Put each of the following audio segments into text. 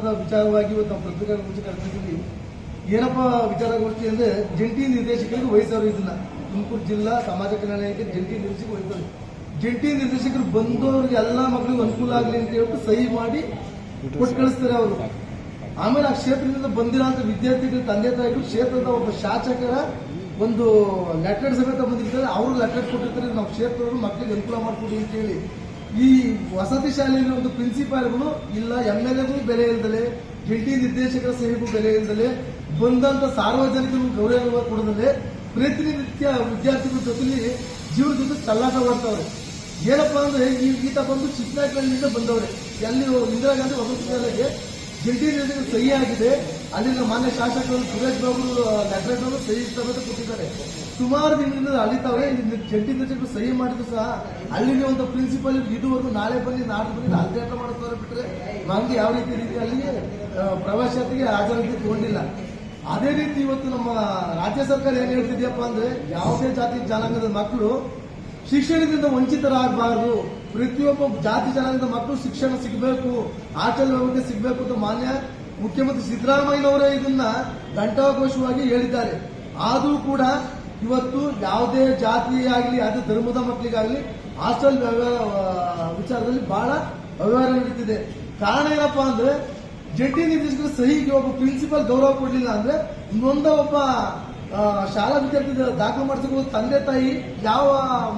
ಸಂದರ್ಭದ ವಿಚಾರವಾಗಿ ಇವತ್ತು ನಾವು ಪತ್ರಿಕಾಗೋಷ್ಠಿ ಕರೆದಿದ್ದೀವಿ. ಏನಪ್ಪ ವಿಚಾರಗೋಷ್ಠಿ ಅಂದ್ರೆ ಜಂಟಿ ನಿರ್ದೇಶಕರಿಗೆ ವಹಿಸೋರು ಇದನ್ನ ತುಮಕೂರು ಜಿಲ್ಲಾ ಸಮಾಜ ಕಲ್ಯಾಣ ಇಲಾಖೆ ಜಂಟಿ ನಿರ್ದೇಶಕರು ವಹಿಸೋರು. ಜಂಟಿ ನಿರ್ದೇಶಕರು ಬಂದವರಿಗೆ ಎಲ್ಲಾ ಮಕ್ಕಳಿಗೂ ಅನುಕೂಲ ಆಗಲಿ ಅಂತ ಹೇಳ್ಬಿಟ್ಟು ಸಹಿ ಮಾಡಿ ಕೊಟ್ಟು ಕಳಿಸ್ತಾರೆ ಅವರು. ಆಮೇಲೆ ಆ ಕ್ಷೇತ್ರದಿಂದ ಬಂದಿರೋಂಥ ವಿದ್ಯಾರ್ಥಿಗಳ ತಂದೆ ತಾಯಿಗಳು ಕ್ಷೇತ್ರದ ಒಬ್ಬ ಶಾಸಕರ ಒಂದು ಲೆಟರ್ ಸಮೇತ ಬಂದಿರ್ತಾರೆ, ಅವ್ರಿಗೆ ಲೆಟರ್ ಕೊಟ್ಟಿರ್ತಾರೆ, ನಾವು ಕ್ಷೇತ್ರದವರು ಮಕ್ಕಳಿಗೆ ಅನುಕೂಲ ಮಾಡಿಕೊಡಿ ಅಂತ ಹೇಳಿ. ಈ ವಸತಿ ಶಾಲೆಯಲ್ಲಿ ಒಂದು ಪ್ರಿನ್ಸಿಪಾಲ್ಗಳು ಇಲ್ಲ, MLAಗೂ ಬೆಲೆ ಇಲ್ದಲೆ, ಜಂಟಿ ನಿರ್ದೇಶಕರ ಸಹಿಗೂ ಬೆಲೆ ಇಲ್ದಲೆ, ಬಂದಂತ ಸಾರ್ವಜನಿಕರು ಗೌರವ ಕೊಡದಲೆ ಪ್ರತಿನಿತ್ಯ ವಿದ್ಯಾರ್ಥಿಗಳ ಜೊತೆಲಿ ಜೀವನ ಜೊತೆ ಚಲ್ಲಾಟ ಮಾಡ್ತಾವ್ರೆ. ಏನಪ್ಪಾ ಅಂದ್ರೆ ಈತ ಬಂದು ಚಿಕ್ಕನಾಯಕನಹಳ್ಳಿಯಿಂದ ಬಂದವ್ರೆ, ಅಲ್ಲಿ ಇಂದಿರಾ ಗಾಂಧಿ ವಸತಿ ಶಾಲೆಗೆ ಜಂಟಿ ನಿರ್ದೇಶಕರು ಸಹಿ ಆಗಿದೆ. ಅಲ್ಲಿನ ಮಾನ್ಯ ಶಾಸಕರು ಸುರೇಶ್ ಬಾಬು ಲೆಟರ್ ಸಹಿ ಸಮೇತ ಕೊಟ್ಟಿದ್ದಾರೆ. ಸುಮಾರು ದಿನದಿಂದ ಅಳಿತಾವ್ರೆ. ಜಂಟಿ ನಿರ್ದೇಶಕರು ಸಹಿ ಮಾಡಿದ್ರು ಸಹ ಅಲ್ಲಿಗೆ ಒಂದು ಪ್ರಿನ್ಸಿಪಲ್ ಇದುವರೆಗೂ ನಾಳೆ ಬನ್ನಿ ನಾಡ್ದು ಬನ್ನಿ ಅಲ್ದಾಟ ಮಾಡಿಸ್ತಾರೆ ಬಿಟ್ರೆ ನಮ್ಗೆ ಯಾವ ರೀತಿ ಅಲ್ಲಿಗೆ ಪ್ರವಾಸಾತಿಗೆ ಹಾಜರಾತಿ ತಗೊಂಡಿಲ್ಲ. ಅದೇ ರೀತಿ ಇವತ್ತು ನಮ್ಮ ರಾಜ್ಯ ಸರ್ಕಾರ ಏನ್ ಹೇಳ್ತಿದ್ಯಪ್ಪ ಅಂದ್ರೆ ಯಾವುದೇ ಜಾತಿ ಜನಾಂಗದ ಮಕ್ಕಳು ಶಿಕ್ಷಣದಿಂದ ವಂಚಿತರಾಗಬಾರದು, ಪ್ರತಿಯೊಬ್ಬ ಜಾತಿ ಜನಾಂಗದ ಮಕ್ಕಳು ಶಿಕ್ಷಣ ಸಿಗಬೇಕು, ಆಚರಣೆ ವ್ಯವಸ್ಥೆ ಸಿಗಬೇಕು ಅಂತ ಮಾನ್ಯ ಮುಖ್ಯಮಂತ್ರಿ ಸಿದ್ದರಾಮಯ್ಯನವರೇ ಇದನ್ನ ಘಂಟಾಘೋಷವಾಗಿ ಹೇಳಿದ್ದಾರೆ. ಆದರೂ ಕೂಡ ಇವತ್ತು ಯಾವುದೇ ಜಾತಿ ಆಗಲಿ ಯಾವುದೇ ಧರ್ಮದ ಮಕ್ಕಳಿಗಾಗಲಿ ಹಾಸ್ಟೆಲ್ ವಿಚಾರದಲ್ಲಿ ಬಹಳ ಅವ್ಯವಹಾರ ನಡೀತಿದೆ. ಕಾರಣ ಏನಪ್ಪಾ ಅಂದ್ರೆ ಜಂಟಿ ನಿರ್ದೇಶಕರ ಸಹಿಗೆ ಒಬ್ಬ ಪ್ರಿನ್ಸಿಪಲ್ ಗೌರವ ಕೊಡಲಿಲ್ಲ ಅಂದ್ರೆ ಇನ್ನೊಂದ ಒಬ್ಬ ಶಾಲಾ ವಿದ್ಯಾರ್ಥಿ ದಾಖಲು ಮಾಡಿಸಿಕೊಳ್ಳುವ ತಂದೆ ತಾಯಿ ಯಾವ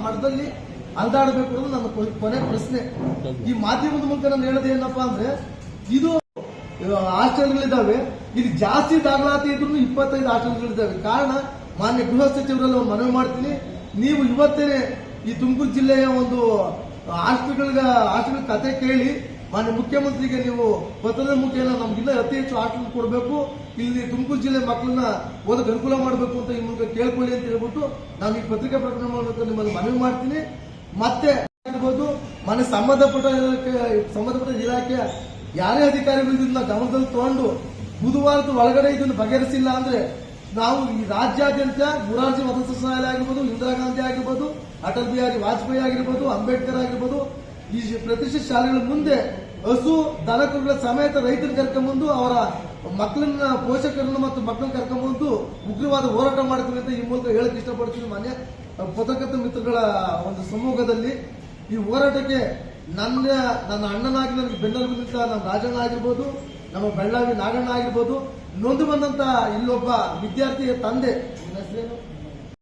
ಮಠದಲ್ಲಿ ಅಲ್ದಾಡಬೇಕು ಅನ್ನೋದು ನನ್ನ ಕೊನೆ ಪ್ರಶ್ನೆ. ಈ ಮಾಧ್ಯಮದ ಮೂಲಕ ನಾನು ಹೇಳೋದು ಏನಪ್ಪಾ ಅಂದ್ರೆ ಇದು ಹಾಸ್ಟೆಲ್ಗಳಿದ್ದಾವೆ, ಇಲ್ಲಿ ಜಾಸ್ತಿ ದಾಖಲಾತಿ ಇದ್ರು 25 ಹಾಸ್ಟೆಲ್ಗಳಿದ್ದಾವೆ. ಕಾರಣ ಮಾನ್ಯ ಗೃಹ ಸಚಿವರಲ್ಲಿ ಒಂದು ಮನವಿ ಮಾಡ್ತೀನಿ, ನೀವು ಇವತ್ತೇನೆ ಈ ತುಮಕೂರು ಜಿಲ್ಲೆಯ ಒಂದು ಹಾಸ್ಟೆಲ್ ಕತೆ ಕೇಳಿ ಮಾನ್ಯ ಮುಖ್ಯಮಂತ್ರಿಗೆ ನೀವು ಪತ್ರದ ಮುಖೇನ ನಮ್ಗಿನ್ನ ಅತಿ ಹೆಚ್ಚು ಹಾಸ್ಟೆಲ್ ಕೊಡಬೇಕು, ಇಲ್ಲಿ ತುಮಕೂರು ಜಿಲ್ಲೆ ಮಕ್ಕಳನ್ನ ಓದಕ್ಕೆ ಅನುಕೂಲ ಮಾಡಬೇಕು ಅಂತ ಈ ಮೂಲಕ ಕೇಳ್ಕೊಳ್ಳಿ ಅಂತ ಹೇಳ್ಬಿಟ್ಟು ನಾನು ಈ ಪತ್ರಿಕಾ ಪ್ರಕಟಣೆ ಮೂಲಕ ನಿಮ್ಮನ್ನು ಮನವಿ ಮಾಡ್ತೀನಿ. ಮತ್ತೆ ಆಗಿರ್ಬೋದು ಮಾನ್ಯ ಸಂಬಂಧಪಟ್ಟ ಇಲಾಖೆ ಯಾರೇ ಅಧಿಕಾರಿಗಳು ಇದನ್ನ ಗಮನದಲ್ಲಿ ತಗೊಂಡು ಬುಧವಾರದ ಒಳಗಡೆ ಇದನ್ನು ಬಗೆಹರಿಸಿಲ್ಲ ಅಂದ್ರೆ ನಾವು ಈ ರಾಜ್ಯಾದ್ಯಂತ ಮುರಾರ್ಜಿ ವಸತಿ ಶಾಲೆ ಆಗಿರ್ಬೋದು, ಇಂದಿರಾ ಗಾಂಧಿ ಆಗಿರ್ಬೋದು, ಅಟಲ್ ಬಿಹಾರಿ ವಾಜಪೇಯಿ ಆಗಿರ್ಬೋದು, ಅಂಬೇಡ್ಕರ್ ಆಗಿರ್ಬೋದು, ಈ ಪ್ರತಿಷ್ಠಿತ ಶಾಲೆಗಳ ಮುಂದೆ ಹಸು ದನಕರುಗಳ ಸಮೇತ ರೈತರು ಕರ್ಕೊಂಡ್ಬಂದು ಅವರ ಮಕ್ಕಳನ್ನ ಪೋಷಕರನ್ನು ಮತ್ತು ಮಕ್ಕಳನ್ನ ಕರ್ಕೊಂಡ್ಬಂದು ಉಗ್ರವಾದ ಹೋರಾಟ ಮಾಡ್ತೀವಿ ಅಂತ ಈ ಮೂಲಕ ಹೇಳಕ್ ಇಷ್ಟಪಡ್ತೀನಿ. ಮಾನ್ಯ ಪತ್ರಕರ್ತ ಮಿತ್ರಗಳ ಒಂದು ಸಮೂಹದಲ್ಲಿ ಈ ಹೋರಾಟಕ್ಕೆ ನನ್ನ ಅಣ್ಣನಾಗಿ ನನಗೆ ಬೆನ್ನೆಲುಬು ನಿಂತ ನಮ್ಮ ರಾಜಣ್ಣ ಆಗಿರ್ಬೋದು, ನಮ್ಮ ಬೆಳ್ಳಾವಿ ನಾಗಣ್ಣ ಆಗಿರ್ಬೋದು, ನೊಂದು ಬಂದಂತ ಇಲ್ಲೊಬ್ಬ ವಿದ್ಯಾರ್ಥಿಯ ತಂದೆ